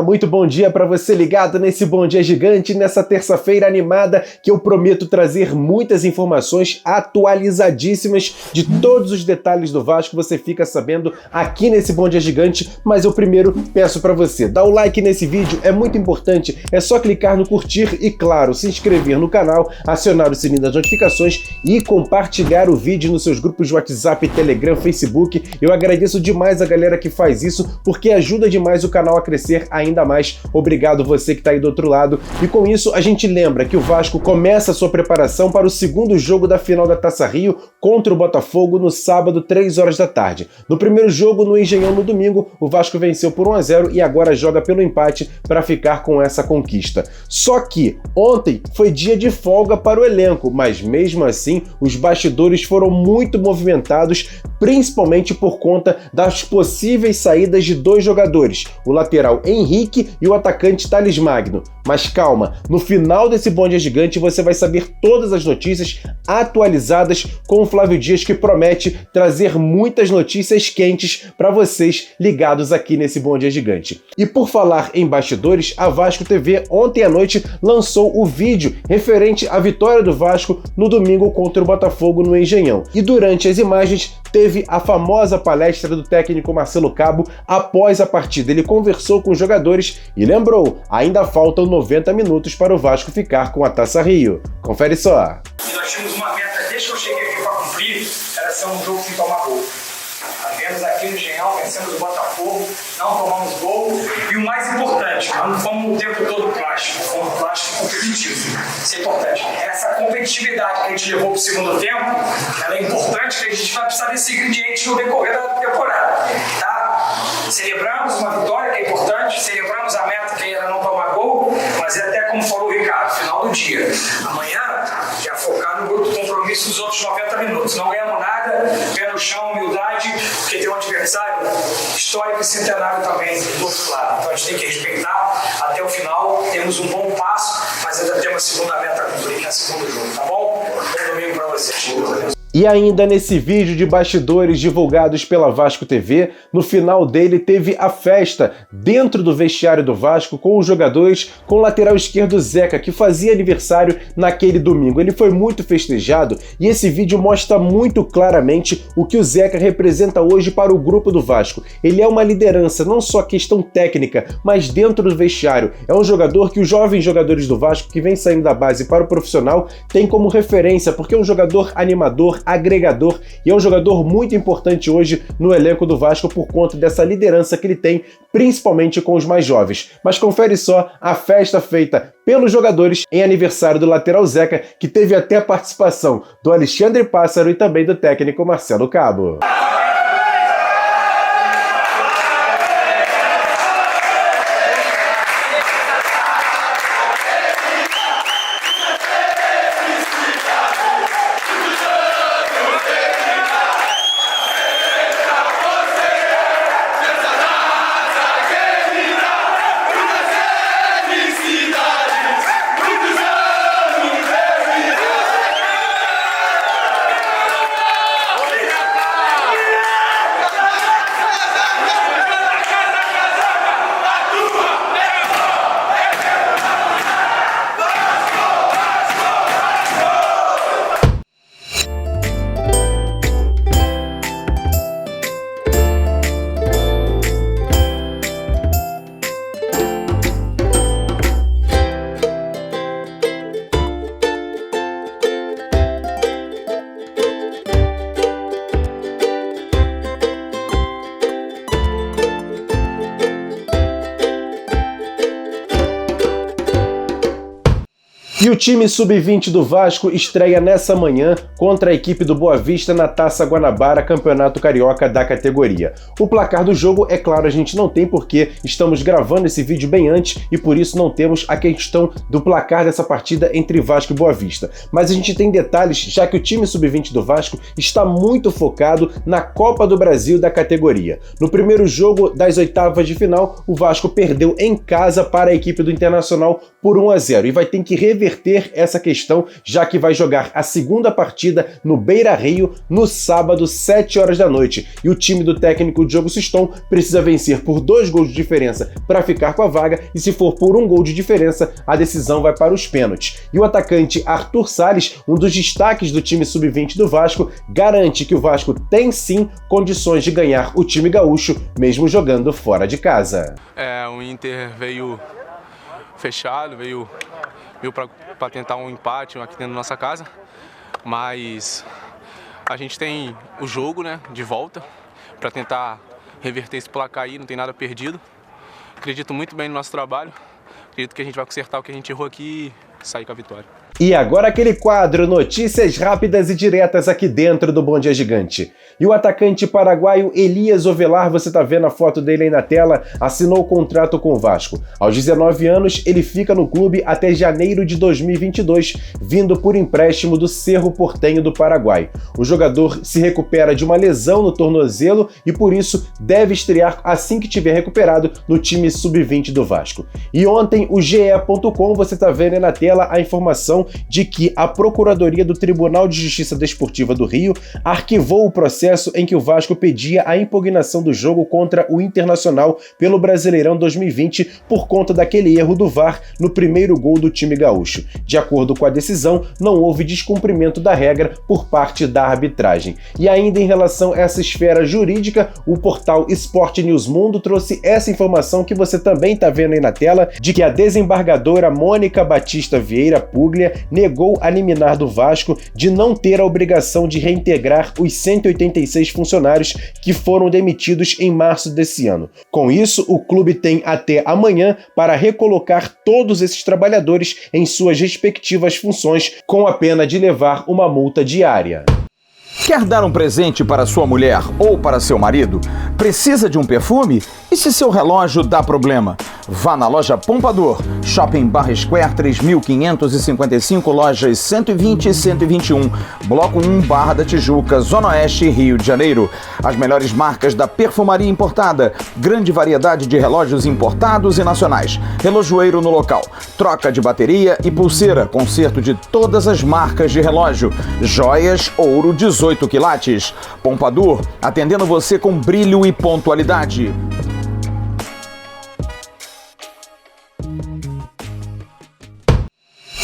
Muito bom dia para você ligado nesse Bom Dia Gigante, nessa terça-feira animada que eu prometo trazer muitas informações atualizadíssimas de todos os detalhes do Vasco, você fica sabendo aqui nesse Bom Dia Gigante, mas eu primeiro peço para você, dá o like nesse vídeo, é muito importante, é só clicar no curtir e, claro, se inscrever no canal, acionar o sininho das notificações e compartilhar o vídeo nos seus grupos de WhatsApp, Telegram, Facebook. Eu agradeço demais a galera que faz isso, porque ajuda demais o canal a crescer ainda mais. Obrigado você que está aí do outro lado. E com isso a gente lembra que o Vasco começa a sua preparação para o segundo jogo da final da Taça Rio contra o Botafogo no sábado, 3 horas da tarde. No primeiro jogo, no Engenhão, no domingo, o Vasco venceu por 1-0 e agora joga pelo empate para ficar com essa conquista. Só que ontem foi dia de folga para o elenco, mas mesmo assim os bastidores foram muito movimentados, principalmente por conta das possíveis saídas de dois jogadores, o lateral Henrique e o atacante Thales Magno. Mas calma, no final desse Bom Dia Gigante você vai saber todas as notícias atualizadas com o Flávio Dias, que promete trazer muitas notícias quentes para vocês ligados aqui nesse Bom Dia Gigante. E por falar em bastidores, a Vasco TV ontem à noite lançou o vídeo referente à vitória do Vasco no domingo contra o Botafogo no Engenhão. E durante as imagens teve a famosa palestra do técnico Marcelo Cabo após a partida. Ele conversou com os jogadores e lembrou, ainda faltam 90 minutos para o Vasco ficar com a Taça Rio. Confere só. Nós tínhamos uma meta desde que eu cheguei aqui para cumprir, era ser um jogo sem tomar gol. Tivemos aqui no Engenhão, vencemos o Botafogo, não tomamos gol e o mais importante, não fomos o tempo todo plástico, fomos plástico competitivo. Isso é importante. Essa competitividade que a gente levou para o segundo tempo, ela é importante, que a gente vai precisar desse ingrediente no decorrer da temporada. Tá? Celebramos uma vitória que é importante, celebramos a meta que era não tomar gol, mas é até como falou o Ricardo, final do dia. Amanhã já focar no grupo de compromisso dos outros 90 minutos. Não ganhamos nada, pé no chão, humildade, porque tem um adversário histórico e centenário também do outro lado. Então a gente tem que respeitar até o final. Temos um bom passo, mas ainda temos a segunda meta a cumprir, que é o segundo jogo, tá bom? Bom domingo para vocês. E ainda nesse vídeo de bastidores divulgados pela Vasco TV, no final dele teve a festa dentro do vestiário do Vasco com os jogadores, com o lateral esquerdo Zeca, que fazia aniversário naquele domingo. Ele foi muito festejado e esse vídeo mostra muito claramente o que o Zeca representa hoje para o grupo do Vasco. Ele é uma liderança, não só questão técnica, mas dentro do vestiário. É um jogador que os jovens jogadores do Vasco que vem saindo da base para o profissional têm como referência, porque é um jogador animador, agregador e é um jogador muito importante hoje no elenco do Vasco por conta dessa liderança que ele tem, principalmente com os mais jovens. Mas confere só a festa feita pelos jogadores em aniversário do lateral Zeca, que teve até a participação do Alexandre Pássaro e também do técnico Marcelo Cabo. E o time sub-20 do Vasco estreia nessa manhã contra a equipe do Boa Vista na Taça Guanabara, campeonato carioca da categoria. O placar do jogo, é claro, a gente não tem porque estamos gravando esse vídeo bem antes e por isso não temos a questão do placar dessa partida entre Vasco e Boa Vista. Mas a gente tem detalhes, já que o time sub-20 do Vasco está muito focado na Copa do Brasil da categoria. No primeiro jogo das oitavas de final, o Vasco perdeu em casa para a equipe do Internacional por 1-0 e vai ter que reverter reverter essa questão, já que vai jogar a segunda partida no Beira-Rio no sábado, 7 horas da noite. E o time do técnico Diogo Siston precisa vencer por 2 gols de diferença para ficar com a vaga, e se for por 1 gol de diferença, a decisão vai para os pênaltis. E o atacante Arthur Salles, um dos destaques do time sub-20 do Vasco, garante que o Vasco tem sim condições de ganhar o time gaúcho, mesmo jogando fora de casa. O Inter veio fechado, veio para tentar um empate aqui dentro da nossa casa, mas a gente tem o jogo, né, de volta para tentar reverter esse placar aí, não tem nada perdido. Acredito muito bem no nosso trabalho, acredito que a gente vai consertar o que a gente errou aqui e sair com a vitória. E agora aquele quadro, notícias rápidas e diretas aqui dentro do Bom Dia Gigante. E o atacante paraguaio Elias Ovelar, você tá vendo a foto dele aí na tela, assinou o contrato com o Vasco. Aos 19 anos, ele fica no clube até janeiro de 2022, vindo por empréstimo do Cerro Porteño do Paraguai. O jogador se recupera de uma lesão no tornozelo e por isso deve estrear assim que tiver recuperado no time sub-20 do Vasco. E ontem o GE.com, você tá vendo aí na tela a informação de que a Procuradoria do Tribunal de Justiça Desportiva do Rio arquivou o processo em que o Vasco pedia a impugnação do jogo contra o Internacional pelo Brasileirão 2020 por conta daquele erro do VAR no primeiro gol do time gaúcho. De acordo com a decisão, não houve descumprimento da regra por parte da arbitragem. E ainda em relação a essa esfera jurídica, o portal Sport News Mundo trouxe essa informação que você também está vendo aí na tela, de que a desembargadora Mônica Batista Vieira Puglia negou a liminar do Vasco de não ter a obrigação de reintegrar os 186 funcionários que foram demitidos em março desse ano. Com isso, o clube tem até amanhã para recolocar todos esses trabalhadores em suas respectivas funções, com a pena de levar uma multa diária. Quer dar um presente para sua mulher ou para seu marido? Precisa de um perfume? E se seu relógio dá problema? Vá na loja Pompadour, Shopping Barra Square 3555, lojas 120 e 121, Bloco 1, Barra da Tijuca, Zona Oeste, Rio de Janeiro. As melhores marcas da perfumaria importada, grande variedade de relógios importados e nacionais, relojoeiro no local, troca de bateria e pulseira, conserto de todas as marcas de relógio, joias, ouro 18 quilates. Pompadour, atendendo você com brilho e pontualidade.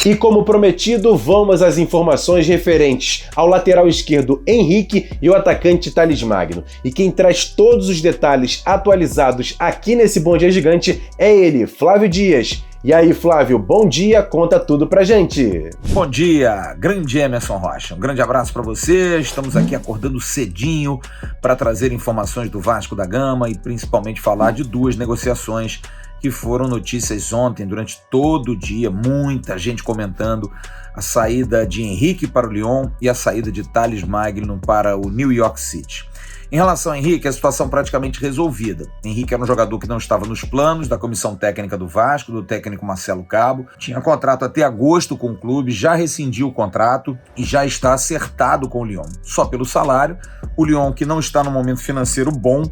E como prometido, vamos às informações referentes ao lateral esquerdo Henrique e o atacante Thales Magno. E quem traz todos os detalhes atualizados aqui nesse Bom Dia Gigante é ele, Flávio Dias. E aí, Flávio, bom dia, conta tudo pra gente. Bom dia, grande Emerson Rocha. Um grande abraço pra você. Estamos aqui acordando cedinho para trazer informações do Vasco da Gama e principalmente falar de 2 negociações que foram notícias ontem, durante todo o dia, muita gente comentando a saída de Henrique para o Lyon e a saída de Thales Magno para o New York City. Em relação a Henrique, a situação praticamente resolvida. Henrique era um jogador que não estava nos planos da comissão técnica do Vasco, do técnico Marcelo Cabo. Tinha contrato até agosto com o clube, já rescindiu o contrato e já está acertado com o Lyon. Só pelo salário, o Lyon, que não está num momento financeiro bom,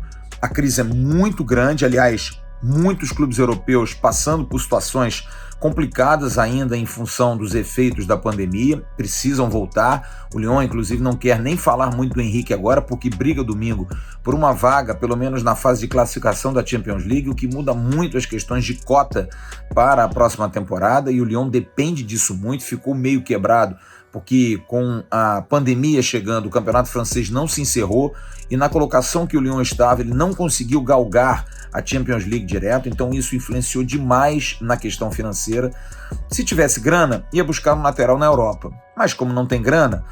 a crise é muito grande, aliás, muitos clubes europeus passando por situações complicadas ainda em função dos efeitos da pandemia, precisam voltar. O Lyon, inclusive, não quer nem falar muito do Henrique agora, porque briga domingo por uma vaga, pelo menos na fase de classificação da Champions League, o que muda muito as questões de cota para a próxima temporada, e o Lyon depende disso muito, ficou meio quebrado, porque com a pandemia chegando, o campeonato francês não se encerrou, e na colocação que o Lyon estava, ele não conseguiu galgar a Champions League direto, então isso influenciou demais na questão financeira. Se tivesse grana, ia buscar um lateral na Europa, mas como não tem grana,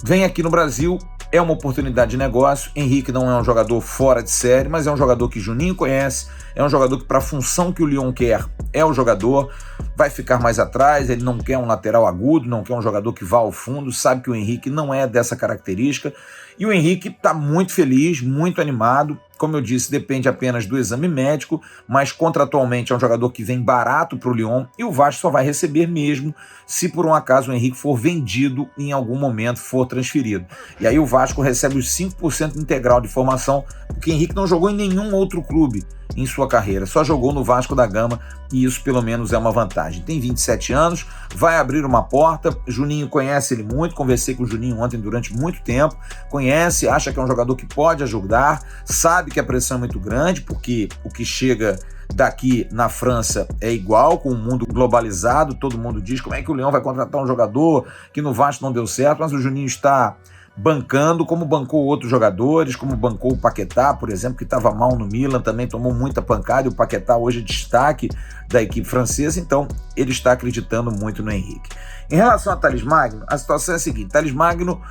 vem aqui no Brasil, é uma oportunidade de negócio. Henrique não é um jogador fora de série, mas é um jogador que Juninho conhece, é um jogador que para a função que o Lyon quer, é o jogador, vai ficar mais atrás, ele não quer um lateral agudo, não quer um jogador que vá ao fundo, sabe que o Henrique não é dessa característica, e o Henrique está muito feliz, muito animado, como eu disse, depende apenas do exame médico, mas contratualmente é um jogador que vem barato para o Lyon e o Vasco só vai receber mesmo se por um acaso o Henrique for vendido e em algum momento for transferido. E aí o Vasco recebe os 5% integral de formação, porque o Henrique não jogou em nenhum outro clube em sua carreira, só jogou no Vasco da Gama e isso pelo menos é uma vantagem. Tem 27 anos, vai abrir uma porta, Juninho conhece ele muito, conversei com o Juninho ontem durante muito tempo, conhece, acha que é um jogador que pode ajudar, sabe que a pressão é muito grande, porque o que chega daqui na França é igual, com o mundo globalizado, todo mundo diz como é que o Lyon vai contratar um jogador que no Vasco não deu certo, mas o Juninho está bancando, como bancou outros jogadores, como bancou o Paquetá, por exemplo, que estava mal no Milan, também tomou muita pancada, e o Paquetá hoje é destaque da equipe francesa, então ele está acreditando muito no Henrique. Em relação a Talisson Magno, a situação é a seguinte: Talisson Magno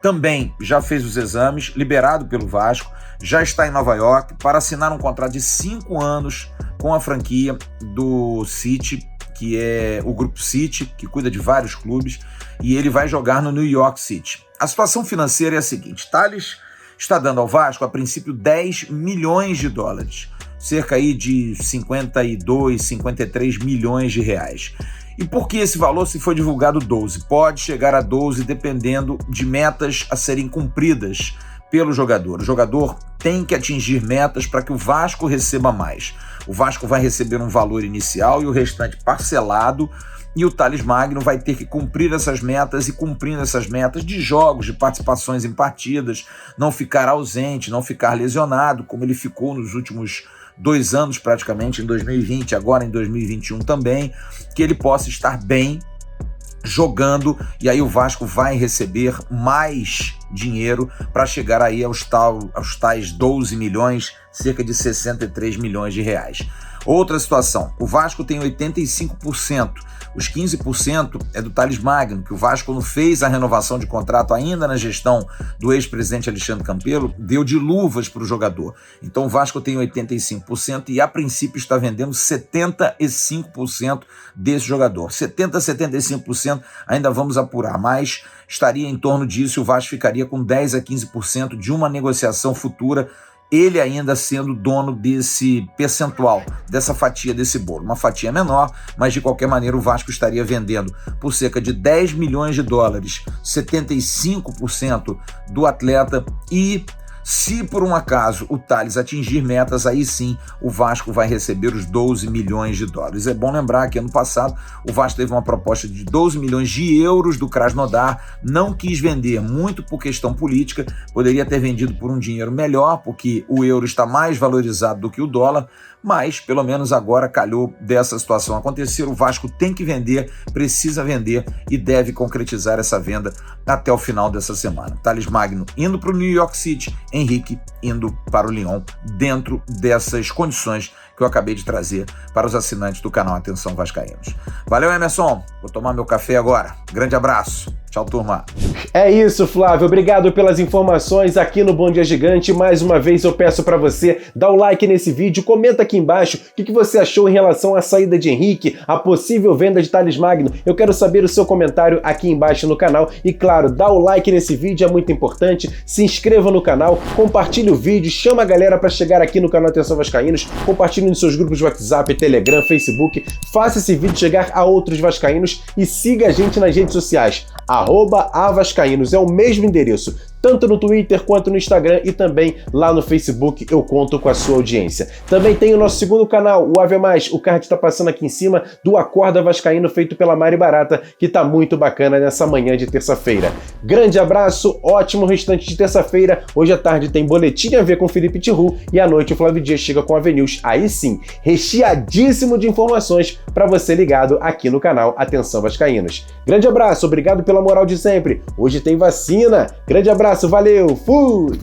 também já fez os exames, liberado pelo Vasco, já está em Nova York para assinar um contrato de 5 anos com a franquia do City, que é o Grupo City, que cuida de vários clubes, e ele vai jogar no New York City. A situação financeira é a seguinte: Talisson está dando ao Vasco, a princípio, 10 milhões de dólares, cerca aí de 52, 53 milhões de reais. E por que esse valor se foi divulgado 12? Pode chegar a 12 dependendo de metas a serem cumpridas pelo jogador. O jogador tem que atingir metas para que o Vasco receba mais. O Vasco vai receber um valor inicial e o restante parcelado, e o Talisson Magno vai ter que cumprir essas metas, e cumprindo essas metas de jogos, de participações em partidas, não ficar ausente, não ficar lesionado, como ele ficou nos últimos 2 anos praticamente, em 2020, agora em 2021 também, que ele possa estar bem jogando, e aí o Vasco vai receber mais dinheiro para chegar aí aos tais 12 milhões, cerca de 63 milhões de reais. Outra situação, o Vasco tem 85%, os 15% é do Talisson Magno, que o Vasco não fez a renovação de contrato ainda na gestão do ex-presidente Alexandre Campelo, deu de luvas para o jogador. Então o Vasco tem 85% e a princípio está vendendo 75% desse jogador. 70%, 75% ainda vamos apurar, mas estaria em torno disso e o Vasco ficaria com 10% a 15% de uma negociação futura, ele ainda sendo dono desse percentual, dessa fatia desse bolo. Uma fatia menor, mas de qualquer maneira o Vasco estaria vendendo por cerca de 10 milhões de dólares, 75% do atleta, e se por um acaso o Talisson atingir metas, aí sim o Vasco vai receber os 12 milhões de dólares. É bom lembrar que ano passado o Vasco teve uma proposta de 12 milhões de euros do Krasnodar, não quis vender, muito por questão política, poderia ter vendido por um dinheiro melhor, porque o euro está mais valorizado do que o dólar, mas pelo menos agora calhou dessa situação acontecer. O Vasco tem que vender, precisa vender e deve concretizar essa venda até o final dessa semana. Talisson Magno indo para o New York City, Henrique indo para o Lyon, dentro dessas condições que eu acabei de trazer para os assinantes do canal Atenção Vascaínos. Valeu, Emerson, vou tomar meu café agora. Grande abraço. Tchau, turma. É isso, Flávio. Obrigado pelas informações aqui no Bom Dia Gigante. Mais uma vez eu peço para você dar o like nesse vídeo, comenta aqui embaixo o que você achou em relação à saída de Henrique, a possível venda de Talisson Magno. Eu quero saber o seu comentário aqui embaixo no canal e, claro, dá o like nesse vídeo, é muito importante. Se inscreva no canal, compartilhe o vídeo, chama a galera para chegar aqui no canal Atenção Vascaínos, compartilhe nos seus grupos de WhatsApp, Telegram, Facebook, faça esse vídeo chegar a outros vascaínos e siga a gente nas redes sociais. @avascaínos é o mesmo endereço, tanto no Twitter quanto no Instagram, e também lá no Facebook. Eu conto com a sua audiência. Também tem o nosso segundo canal, o Ave Mais, o card está passando aqui em cima, do Acorda Vascaíno, feito pela Mari Barata, que tá muito bacana nessa manhã de terça-feira. Grande abraço, ótimo restante de terça-feira. Hoje à tarde tem Boletim a ver com Felipe Tiru e à noite o Flávio Dias chega com a Avenews. Aí sim, recheadíssimo de informações para você ligado aqui no canal Atenção Vascaínos. Grande abraço, obrigado pela moral de sempre. Hoje tem vacina. Grande abraço, valeu, fui!